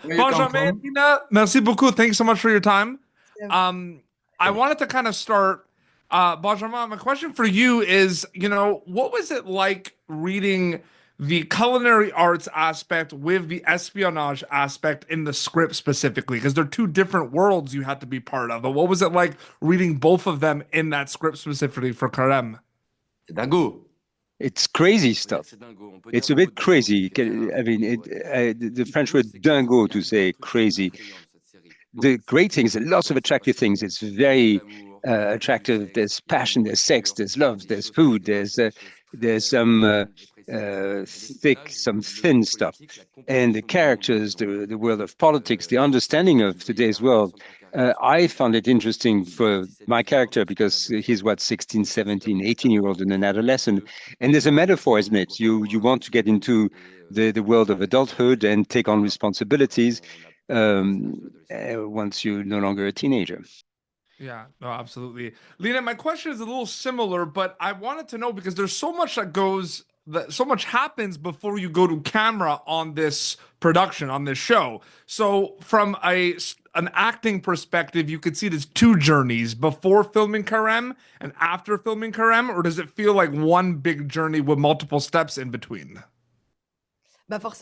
Benjamin, Lyna, merci beaucoup. Thanks so much for your time. Um, I wanted to kind of start, Benjamin, my question for you is, what was it like reading the culinary arts aspect with the espionage aspect in the script specifically? Because they're two different worlds you had to be part of. But what was it like reading both of them in that script specifically for Carême? It's crazy stuff. It's a bit crazy. I mean, the French word dingo to say crazy. The great things, lots of attractive things. It's very attractive. There's passion, there's sex, there's love, there's food, there's thick, some thin stuff, and the characters, the world of politics, the understanding of today's world. I found it interesting for my character because he's 16, 17, 18-year-old and an adolescent. And there's a metaphor, isn't it? You want to get into the world of adulthood and take on responsibilities once you're no longer a teenager. Yeah, no, absolutely. Lyna, my question is a little similar, but I wanted to know because there's so much that so much happens before you go to camera on this production, on this show. So from an acting perspective, you could see there's two journeys before filming Carême and after filming Carême, or does it feel like one big journey with multiple steps in between? Well,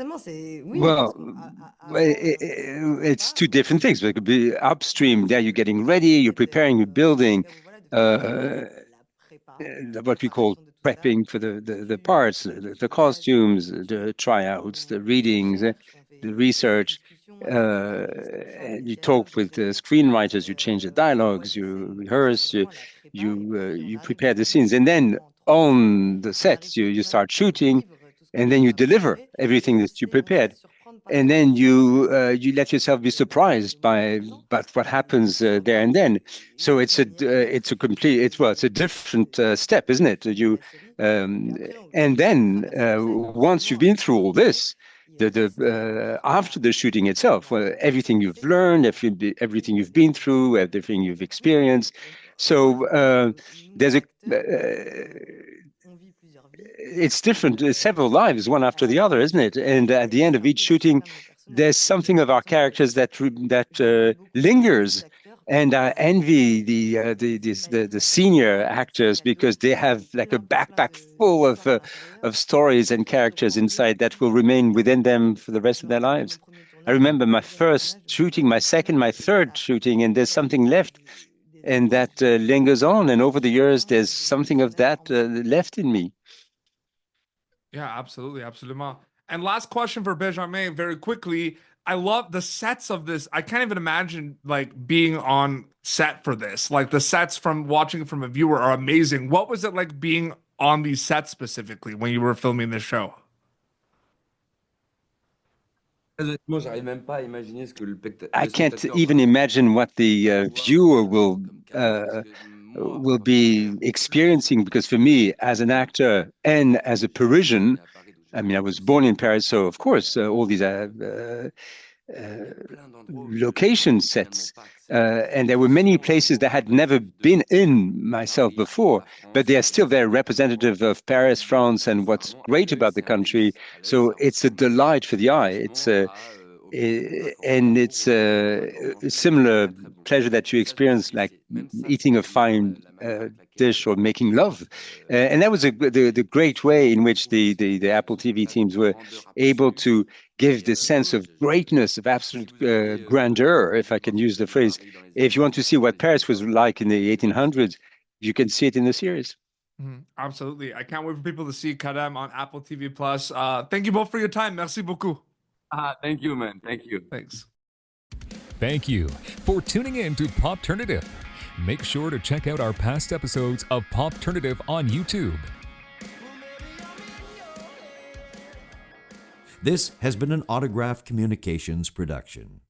it's two different things. It could be upstream. There you're getting ready, you're preparing, you're building what we call prepping for the parts, the costumes, the tryouts, the readings, the research. You talk with the screenwriters, you change the dialogues, you rehearse, you prepare the scenes, and then on the set you start shooting, and then you deliver everything that you prepared, and then you let yourself be surprised by what happens there and then. So it's a different step, isn't it? And then once you've been through all this, after the shooting itself, everything you've learned, everything you've been through, everything you've experienced. So there's it's different, several lives, one after the other, isn't it? And at the end of each shooting, there's something of our characters that lingers. And I envy the senior actors because they have like a backpack full of stories and characters inside that will remain within them for the rest of their lives. I remember my first shooting, my second, my third shooting, and there's something left, and that lingers on. And over the years, there's something of that left in me. Yeah, absolutely, absolutely. And last question for Benjamin, very quickly. I love the sets of this. I can't even imagine like being on set for this. Like the sets from watching from a viewer are amazing. What was it like being on these sets specifically when you were filming this show? I can't even imagine what the viewer will be experiencing, because for me, as an actor and as a Parisian, I mean, I was born in Paris, so of course, all these location sets, and there were many places that I had never been in myself before, but they are still very representative of Paris, France, and what's great about the country. So it's a delight for the eye. And it's a similar pleasure that you experience, like eating a fine dish or making love. And that was the great way in which the Apple TV teams were able to give this sense of greatness, of absolute grandeur, if I can use the phrase. If you want to see what Paris was like in the 1800s, you can see it in the series. Absolutely. I can't wait for people to see Carême on Apple TV Plus. Thank you both for your time. Merci beaucoup. Thank you, man. Thank you. Thanks. Thank you for tuning in to Popternative. Make sure to check out our past episodes of Popternative on YouTube. This has been an Autograph Communications production.